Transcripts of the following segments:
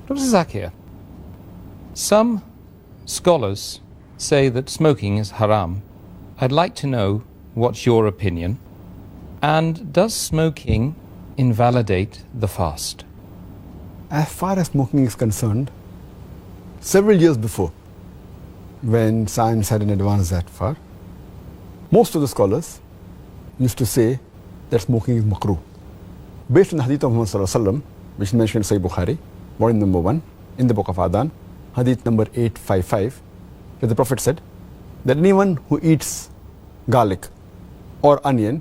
Dr. Zakir, some scholars say that smoking is haram. I'd like to know what's your opinion. And does smoking invalidate the fast? As far as smoking is concerned, several years before, when science hadn't advanced that far, most of the scholars used to say that smoking is makruh. Based on the hadith of Muhammad sallallahu alaihi wasallam, which is mentioned in Sahih Bukhari, volume number 1, in the book of Adhan, hadith number 855, where the Prophet said that anyone who eats garlic or onion,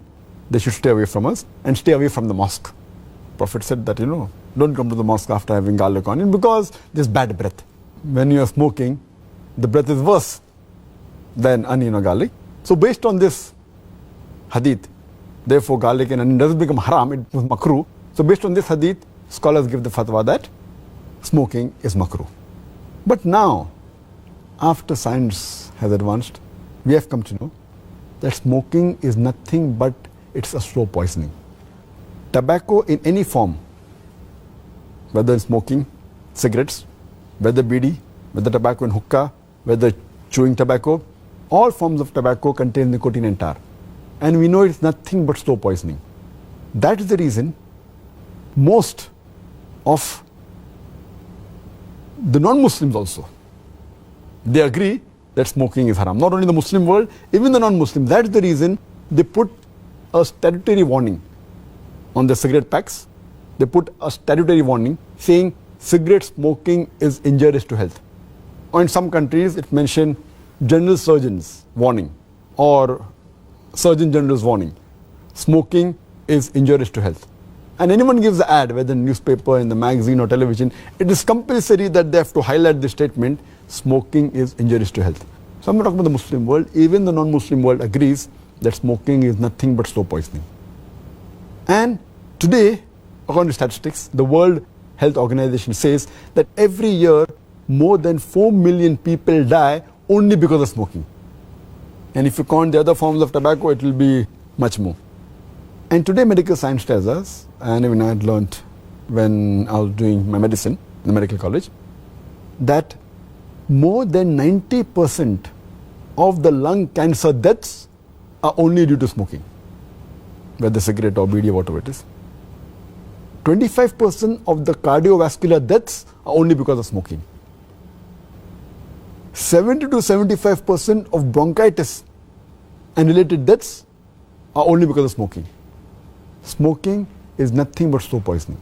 they should stay away from us and stay away from the mosque. Prophet said that, don't come to the mosque after having garlic or onion because there's bad breath. When you are smoking, the breath is worse than onion or garlic. So based on this hadith, therefore garlic and onion doesn't become haram, it was makruh. So based on this hadith, scholars give the fatwa that smoking is makruh. But now, after science has advanced, we have come to know that smoking is nothing but it's a slow poisoning. Tobacco in any form, whether smoking, cigarettes, whether bidi, whether tobacco in hookah, whether chewing tobacco, all forms of tobacco contain nicotine and tar. And we know it's nothing but slow poisoning. That is the reason most of the non-Muslims also, they agree that smoking is haram. Not only the Muslim world, even the non-Muslims. That's the reason they put a statutory warning on the cigarette packs. They put a statutory warning saying cigarette smoking is injurious to health. Or in some countries it mentioned general surgeon's warning or surgeon general's warning. Smoking is injurious to health. And anyone gives the ad, whether in newspaper, in the magazine or television, it is compulsory that they have to highlight the statement, smoking is injurious to health. So I'm not talking about the Muslim world, even the non-Muslim world agrees that smoking is nothing but slow poisoning. And today, according to statistics, the World Health Organization says that every year more than 4 million people die only because of smoking. And if you count the other forms of tobacco, it will be much more. And today medical science tells us, and even I had learned when I was doing my medicine in the medical college, that more than 90% of the lung cancer deaths are only due to smoking, whether cigarette or bidi or whatever it is. 25% of the cardiovascular deaths are only because of smoking. 70 to 75% of bronchitis and related deaths are only because of smoking. Smoking is nothing but slow poisoning.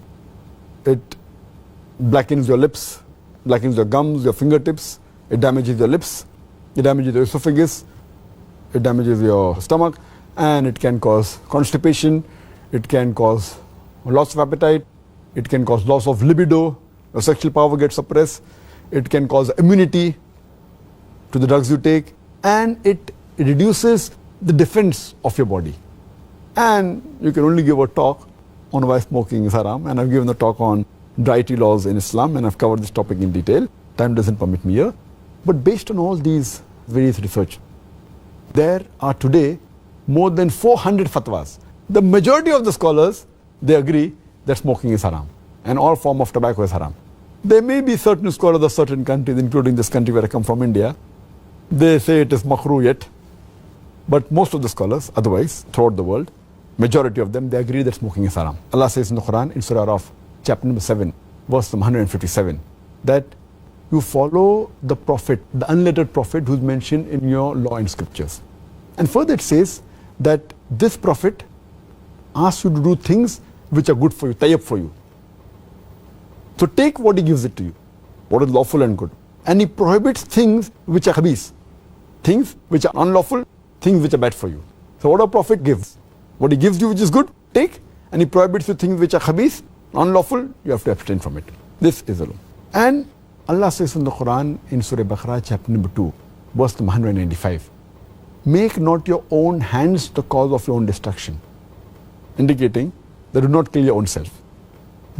It blackens your lips, blackens your gums, your fingertips, it damages your lips, it damages your esophagus, it damages your stomach, and it can cause constipation, it can cause loss of appetite, it can cause loss of libido, your sexual power gets suppressed, it can cause immunity to the drugs you take, and it reduces the defense of your body. And you can only give a talk on why smoking is haram, and I've given a talk on dietary laws in Islam, and I've covered this topic in detail. Time doesn't permit me here. But based on all these various research, there are today more than 400 fatwas. The majority of the scholars, they agree that smoking is haram, and all form of tobacco is haram. There may be certain scholars of certain countries, including this country where I come from, India, they say it is makruh yet. But most of the scholars, otherwise, throughout the world, majority of them, they agree that smoking is haram. Allah says in the Quran, in Surah Araf, chapter number 7, verse number 157, that you follow the prophet, the unlettered prophet who's mentioned in your law and scriptures. And further it says that this prophet asks you to do things which are good for you, tayyib for you. So take what he gives it to you, what is lawful and good. And he prohibits things which are khabith, things which are unlawful, things which are bad for you. So what a prophet gives, what he gives you which is good, take, and he prohibits you things which are khabith, unlawful, you have to abstain from it. This is the law. And Allah says in the Quran, in Surah Baqarah, chapter number 2, verse number 195, make not your own hands the cause of your own destruction, indicating that do not kill your own self.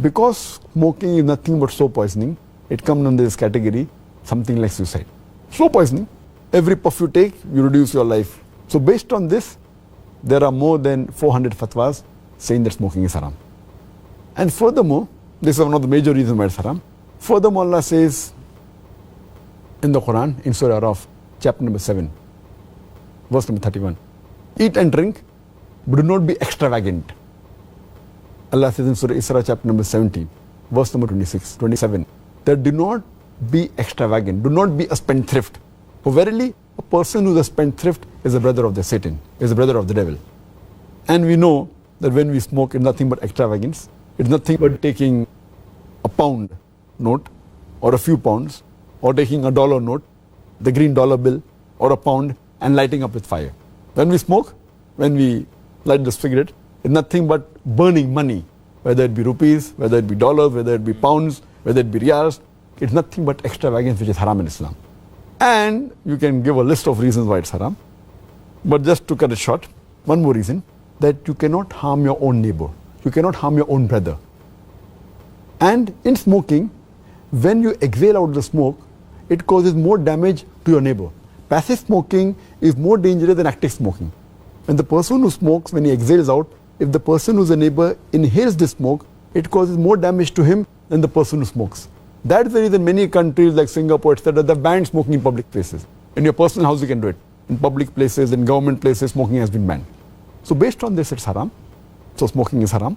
Because smoking is nothing but slow poisoning, it comes under this category, something like suicide. Slow poisoning, every puff you take, you reduce your life. So based on this, there are more than 400 fatwas saying that smoking is haram. And furthermore, this is one of the major reasons why it's haram. Furthermore, Allah says in the Quran, in Surah Araf, chapter number 7, verse number 31, eat and drink, but do not be extravagant. Allah says in Surah Isra, chapter number 17, verse number 27, that do not be extravagant, do not be a spendthrift. For verily, a person who is a spendthrift is a brother of the Satan, is a brother of the devil. And we know that when we smoke, it's nothing but extravagance. It's nothing but taking a pound note or a few pounds, or taking a dollar note, the green dollar bill, or a pound, and lighting up with fire. When we smoke, when we light the cigarette, it's nothing but burning money, whether it be rupees, whether it be dollars, whether it be pounds, whether it be riyals. It's nothing but extravagance, which is haram in Islam. And you can give a list of reasons why it's haram. But just to cut it short, one more reason, that you cannot harm your own neighbor. You cannot harm your own brother. And in smoking, when you exhale out the smoke, it causes more damage to your neighbor. Passive smoking is more dangerous than active smoking. When the person who smokes, when he exhales out, if the person who's a neighbor inhales this smoke, it causes more damage to him than the person who smokes. That's the reason many countries like Singapore, etc., they banned smoking in public places. In your personal house, you can do it. In public places, in government places, smoking has been banned. So based on this, it's haram. So smoking is haram.